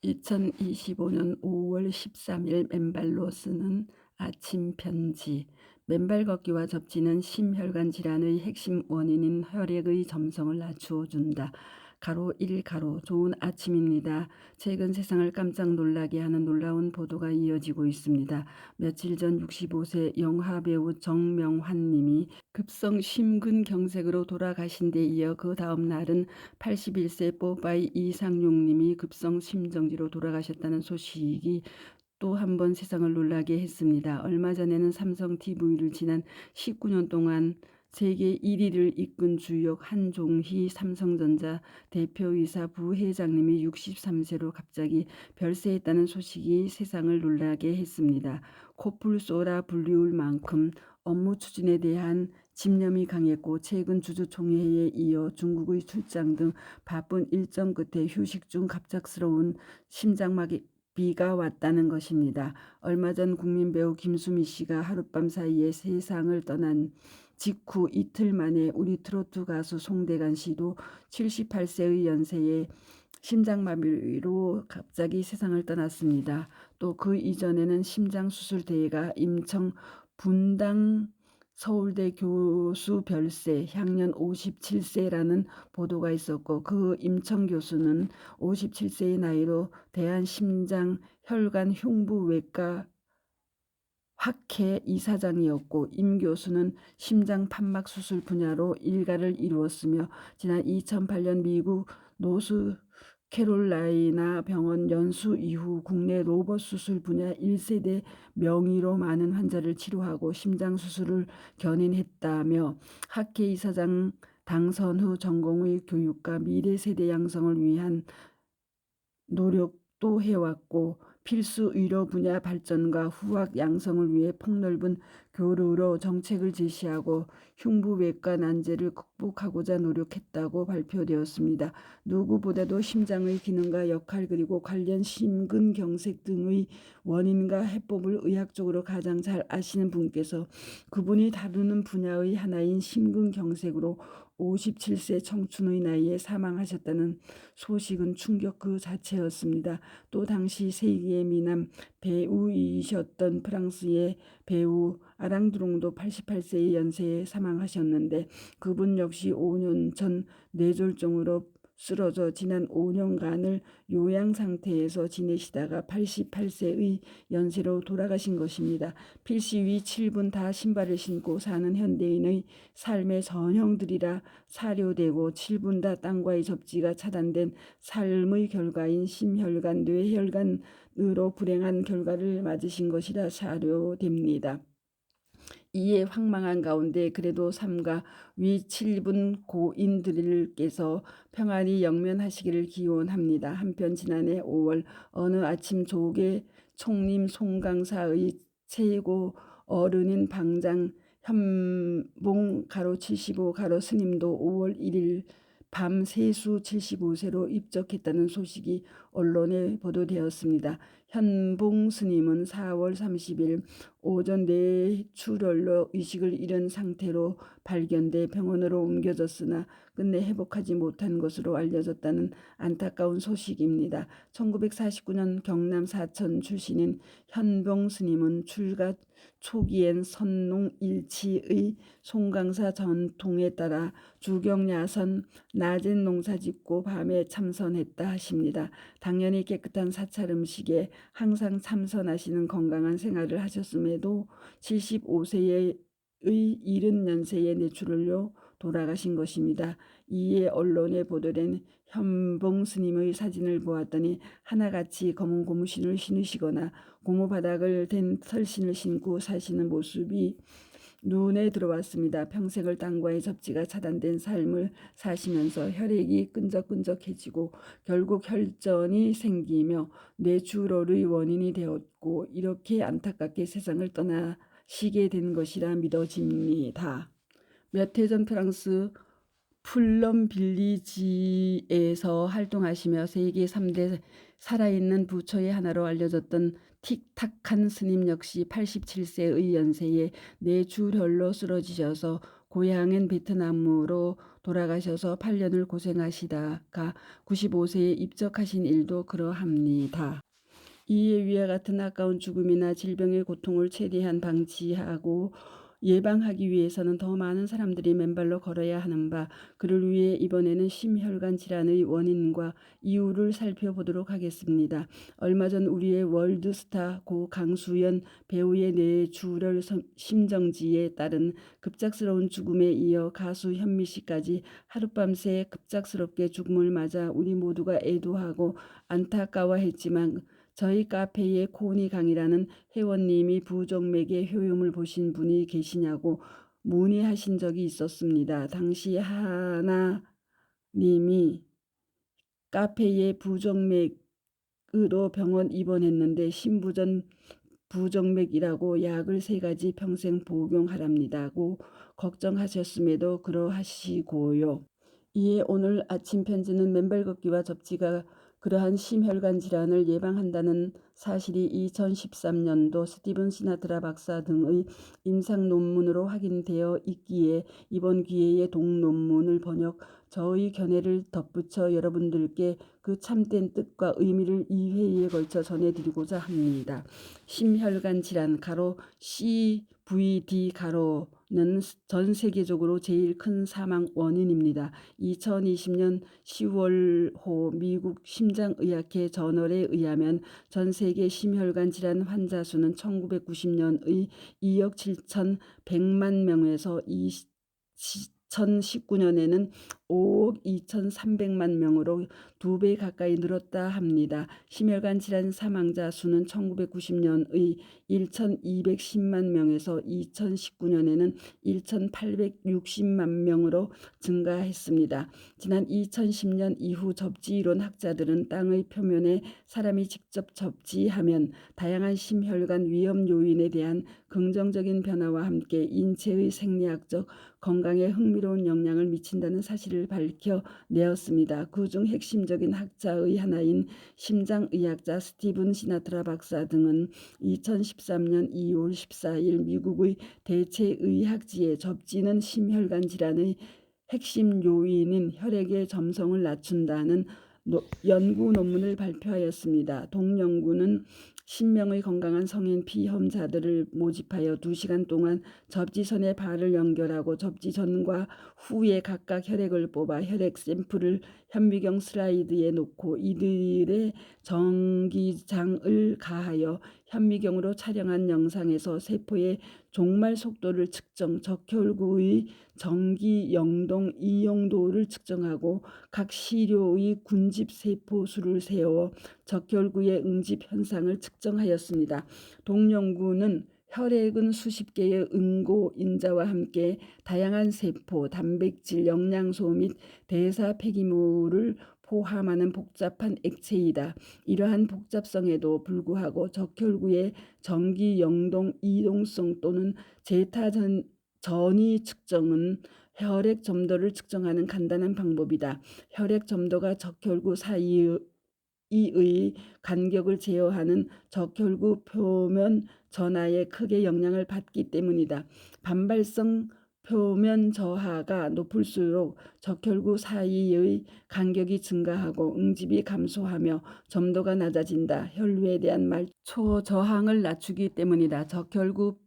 2025년 5월 13일 맨발로 쓰는 아침 편지. 맨발 걷기와 접지는 심혈관 질환의 핵심 원인인 혈액의 점성을 낮추어 준다. 가로 1 가로 좋은 아침입니다. 최근 세상을 깜짝 놀라게 하는 놀라운 보도가 이어지고 있습니다. 며칠 전 65세 영화배우 정명환 님이 급성 심근경색으로 돌아가신 데 이어 그 다음 날은 81세 뽀바이 이상용 님이 급성 심정지로 돌아가셨다는 소식이 또 한 번 세상을 놀라게 했습니다. 얼마 전에는 삼성 TV를 지난 19년 동안 세계 1위를 이끈 주역 한종희 삼성전자 대표이사 부회장님이 63세로 갑자기 별세했다는 소식이 세상을 놀라게 했습니다. 코뿔 쏘라 불리울 만큼 업무 추진에 대한 집념이 강했고 최근 주주총회에 이어 중국의 출장 등 바쁜 일정 끝에 휴식 중 갑작스러운 심장마비가 왔다는 것입니다. 얼마 전 국민 배우 김수미 씨가 하룻밤 사이에 세상을 떠난 직후 이틀 만에 우리 트로트 가수 송대관 씨도 78세의 연세에 심장마비로 갑자기 세상을 떠났습니다. 또 그 이전에는 심장수술대회가 임청 분당 서울대 교수 별세 향년 57세라는 보도가 있었고 그 임청 교수는 57세의 나이로 대한심장혈관흉부외과 학회 이사장이었고 임 교수는 심장 판막 수술 분야로 일가를 이루었으며 지난 2008년 미국 노스캐롤라이나 병원 연수 이후 국내 로봇 수술 분야 1세대 명의로 많은 환자를 치료하고 심장 수술을 견인했다며 학회 이사장 당선 후 전공의 교육과 미래 세대 양성을 위한 노력도 해왔고 필수 의료 분야 발전과 후학 양성을 위해 폭넓은 교류로 정책을 제시하고 흉부외과 난제를 극복하고자 노력했다고 발표되었습니다. 누구보다도 심장의 기능과 역할 그리고 관련 심근경색 등의 원인과 해법을 의학적으로 가장 잘 아시는 분께서 그분이 다루는 분야의 하나인 심근경색으로 57세 청춘의 나이에 사망하셨다는 소식은 충격 그 자체였습니다. 또 당시 세계의 미남 배우이셨던 프랑스의 배우 아랑드롱도 88세의 연세에 사망하셨는데 그분 역시 5년 전 뇌졸중으로 쓰러져 지난 5년간을 요양 상태에서 지내시다가 88세의 연세로 돌아가신 것입니다. 필시 위 7분 다 신발을 신고 사는 현대인의 삶의 전형들이라 사료되고 7분 다 땅과의 접지가 차단된 삶의 결과인 심혈관, 뇌혈관으로 불행한 결과를 맞으신 것이라 사료됩니다. 이에 황망한 가운데 그래도 삼가 위 7분 고인들께서 평안히 영면하시기를 기원합니다. 한편 지난해 5월 어느 아침 조계 총림 송강사의 최고 어른인 방장 현봉 가로 75 가로 스님도 5월 1일 밤 세수 75세로 입적했다는 소식이 언론에 보도되었습니다. 현봉 스님은 4월 30일 오전 뇌출혈로 의식을 잃은 상태로 발견돼 병원으로 옮겨졌으나 끝내 회복하지 못한 것으로 알려졌다는 안타까운 소식입니다. 1949년 경남 사천 출신인 현봉 스님은 출가 초기엔 선농 일치의 송강사 전통에 따라 주경야선 낮엔 농사짓고 밤에 참선했다 하십니다. 당연히 깨끗한 사찰 음식에 항상 참선하시는 건강한 생활을 하셨음에도 75세의 70연세의 뇌출혈로 돌아가신 것입니다. 이에 언론에 보도된 현봉 스님의 사진을 보았더니 하나같이 검은 고무신을 신으시거나 고무바닥을 댄 털신을 신고 사시는 모습이 눈에 들어왔습니다. 평생을 땅과의 접지가 차단된 삶을 사시면서 혈액이 끈적끈적해지고 결국 혈전이 생기며 뇌출혈의 원인이 되었고 이렇게 안타깝게 세상을 떠나시게 된 것이라 믿어집니다. 몇 해 전 프랑스 플럼 빌리지에서 활동하시며 세계 3대 살아있는 부처의 하나로 알려졌던 틱탁한 스님 역시 87세의 연세에 뇌출혈로 쓰러지셔서 고향인 베트남으로 돌아가셔서 8년을 고생하시다가 95세에 입적하신 일도 그러합니다. 이에 위와 같은 아까운 죽음이나 질병의 고통을 최대한 방지하고 예방하기 위해서는 더 많은 사람들이 맨발로 걸어야 하는 바, 그를 위해 이번에는 심혈관 질환의 원인과 이유를 살펴보도록 하겠습니다. 얼마 전 우리의 월드스타 고 강수연 배우의 뇌출혈 심정지에 따른 급작스러운 죽음에 이어 가수 현미 씨까지 하룻밤새 급작스럽게 죽음을 맞아 우리 모두가 애도하고 안타까워했지만, 저희 카페의 코니강이라는 회원님이 부정맥의 효용을 보신 분이 계시냐고 문의하신 적이 있었습니다. 당시 하나님이 카페에 부정맥으로 병원 입원했는데 신부전 부정맥이라고 약을 3가지 평생 복용하랍니다고 걱정하셨음에도 그러하시고요. 이에 오늘 아침 편지는 맨발 걷기와 접지가 그러한 심혈관 질환을 예방한다는 사실이 2013년도 스티븐 시나트라 박사 등의 임상 논문으로 확인되어 있기에 이번 기회에 동논문을 번역, 저의 견해를 덧붙여 여러분들께 그 참된 뜻과 의미를 이 회의에 걸쳐 전해드리고자 합니다. 심혈관 질환 (CVD) 는 전 세계적으로 제일 큰 사망 원인입니다. 2020년 10월호 미국 심장의학회 저널에 의하면 전 세계 심혈관 질환 환자 수는 1990년의 2억 7,100만 명에서 2019년에는 5억 2,300만 명으로 2배 가까이 늘었다 합니다. 심혈관 질환 사망자 수는 1990년의 1,210만 명에서 2019년에는 1,860만 명으로 증가했습니다. 지난 2010년 이후 접지이론 학자들은 땅의 표면에 사람이 직접 접지하면 다양한 심혈관 위험 요인에 대한 긍정적인 변화와 함께 인체의 생리학적 건강에 흥미로운 영향을 미친다는 사실을 밝혀내었습니다. 그중 핵심적인 학자의 하나인 심장의학자 스티븐 시나트라 박사 등은 2013년 2월 14일 미국의 대체의학지에 접지는 심혈관 질환의 핵심 요인인 혈액의 점성을 낮춘다는 연구 논문을 발표하였습니다. 동연구는 10명의 건강한 성인 피험자들을 모집하여 2시간 동안 접지선에 발을 연결하고 접지 전과 후에 각각 혈액을 뽑아 혈액 샘플을 현미경 슬라이드에 놓고 이들의 전기장을 가하여 현미경으로 촬영한 영상에서 세포의 종말 속도를 측정, 적혈구의 전기 영동 이용도를 측정하고 각 시료의 군집 세포 수를 세워 적혈구의 응집 현상을 측정하였습니다. 동연구는 혈액은 수십 개의 응고 인자와 함께 다양한 세포, 단백질, 영양소 및 대사 폐기물을 포함하는 복잡한 액체이다. 이러한 복잡성에도 불구하고 적혈구의 전기 영동 이동성 또는 제타 전이 측정은 혈액 점도를 측정하는 간단한 방법이다. 혈액 점도가 적혈구 사이의 간격을 제어하는 적혈구 표면 전하에 크게 영향을 받기 때문이다. 반발성 표면 저하가 높을수록 적혈구 사이의 간격이 증가하고 응집이 감소하며 점도가 낮아진다. 혈류에 대한 말초 저항을 낮추기 때문이다. 적혈구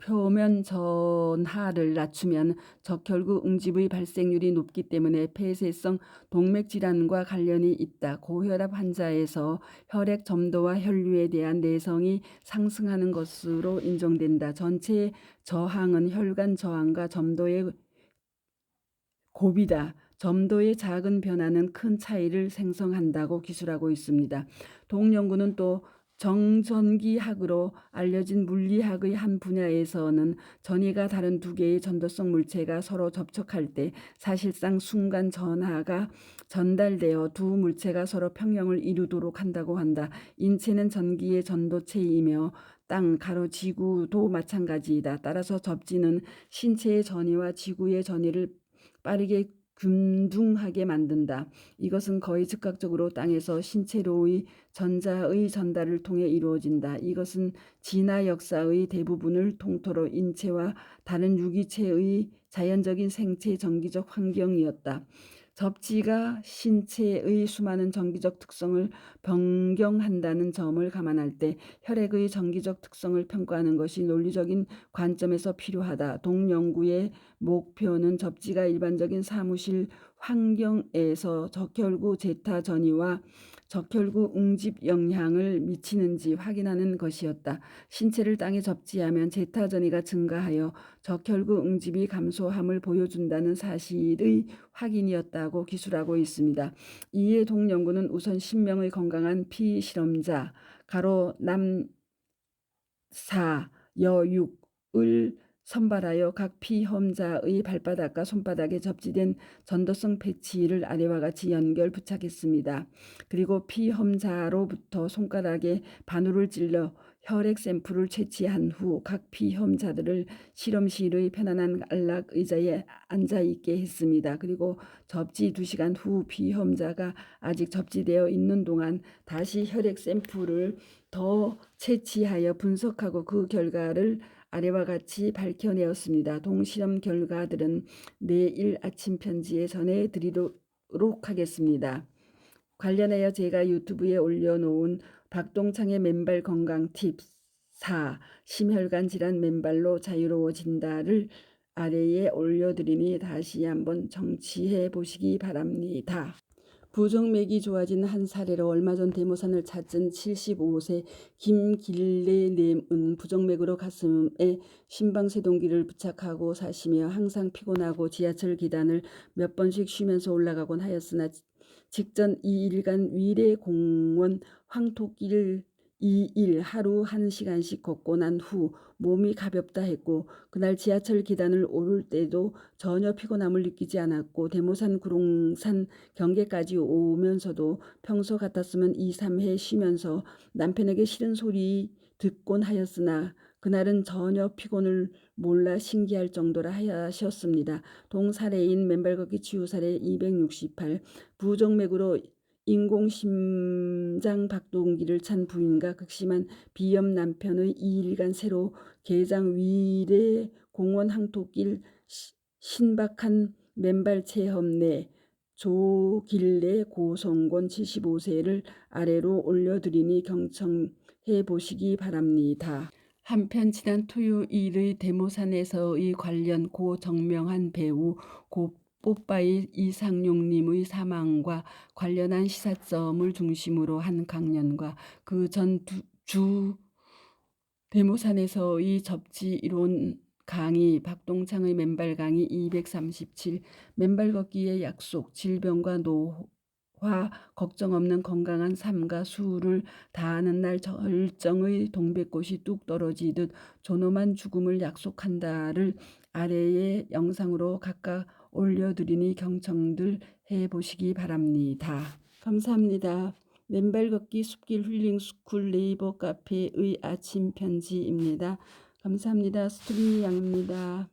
표면 전하를 낮추면 적혈구 응집의 발생률이 높기 때문에 폐쇄성 동맥질환과 관련이 있다. 고혈압 환자에서 혈액 점도와 혈류에 대한 내성이 상승하는 것으로 인정된다. 전체 저항은 혈관 저항과 점도의 곱이다. 점도의 작은 변화는 큰 차이를 생성한다고 기술하고 있습니다. 동연구는 또 정전기학으로 알려진 물리학의 한 분야에서는 전이가 다른 2개의 전도성 물체가 서로 접촉할 때 사실상 순간 전하가 전달되어 두 물체가 서로 평형을 이루도록 한다고 한다. 인체는 전기의 전도체이며 땅, 지구도 마찬가지이다. 따라서 접지는 신체의 전이와 지구의 전이를 빠르게 균등하게 만든다. 이것은 거의 즉각적으로 땅에서 신체로의 전자의 전달을 통해 이루어진다. 이것은 진화 역사의 대부분을 통틀어 인체와 다른 유기체의 자연적인 생체 정기적 환경이었다. 접지가 신체의 수많은 정기적 특성을 변경한다는 점을 감안할 때 혈액의 정기적 특성을 평가하는 것이 논리적인 관점에서 필요하다. 동연구의 목표는 접지가 일반적인 사무실 환경에서 적혈구 제타 전이와 적혈구 응집 영향을 미치는지 확인하는 것이었다. 신체를 땅에 접지하면 제타 전이가 증가하여 적혈구 응집이 감소함을 보여준다는 사실의 확인이었다고 기술하고 있습니다. 이에 동연구는 우선 10명의 건강한 피실험자 남사 여6을 선발하여 각 피험자의 발바닥과 손바닥에 접지된 전도성 패치를 아래와 같이 연결 부착했습니다. 그리고 피험자로부터 손가락에 바늘을 찔러 혈액 샘플을 채취한 후 각 피험자들을 실험실의 편안한 안락 의자에 앉아있게 했습니다. 그리고 접지 2시간 후 피험자가 아직 접지되어 있는 동안 다시 혈액 샘플을 더 채취하여 분석하고 그 결과를 아래와 같이 밝혀내었습니다. 동실험 결과들은 내일 아침 편지에 전해드리도록 하겠습니다. 관련하여 제가 유튜브에 올려놓은 박동창의 맨발 건강 팁 4. 심혈관 질환 맨발로 자유로워진다를 아래에 올려드리니 다시 한번 정치해 보시기 바랍니다. 부정맥이 좋아진 한 사례로 얼마 전 대모산을 찾은 75세 김길래님은 부정맥으로 가슴에 심방세동기를 부착하고 사시며 항상 피곤하고 지하철 계단을 몇 번씩 쉬면서 올라가곤 하였으나 직전 2일간 위례공원 황토길 2일 하루 1시간씩 걷고 난 후 몸이 가볍다 했고 그날 지하철 계단을 오를 때도 전혀 피곤함을 느끼지 않았고 대모산 구롱산 경계까지 오면서도 평소 같았으면 2, 3회 쉬면서 남편에게 싫은 소리 듣곤 하였으나 그날은 전혀 피곤을 몰라 신기할 정도라 하셨습니다. 동사례인 맨발 걷기 치유 사례 268 부정맥으로 인공심장 박동기를 찬 부인과 극심한 비염 남편의 2일간 새로 개장 위례 공원 항토길 신박한 맨발 체험 내 조길래 고성곤 75세를 아래로 올려드리니 경청해 보시기 바랍니다. 한편 지난 토요일의 대모산에서의 관련 고 정명한 배우 고 뽀빠이 이상용님의 사망과 관련한 시사점을 중심으로 한 강연과 그 전 주 대모산에서의 접지 이론 강의 박동창의 맨발 강의 237 맨발 걷기의 약속 질병과 노화 걱정 없는 건강한 삶과 수를 다하는 날 절정의 동백꽃이 뚝 떨어지듯 존엄한 죽음을 약속한다를 아래의 영상으로 각각 올려드리니 경청들 해보시기 바랍니다. 감사합니다. 맨발 걷기 숲길 힐링 스쿨 네이버 카페의 아침 편지입니다. 감사합니다. 스토리 양입니다.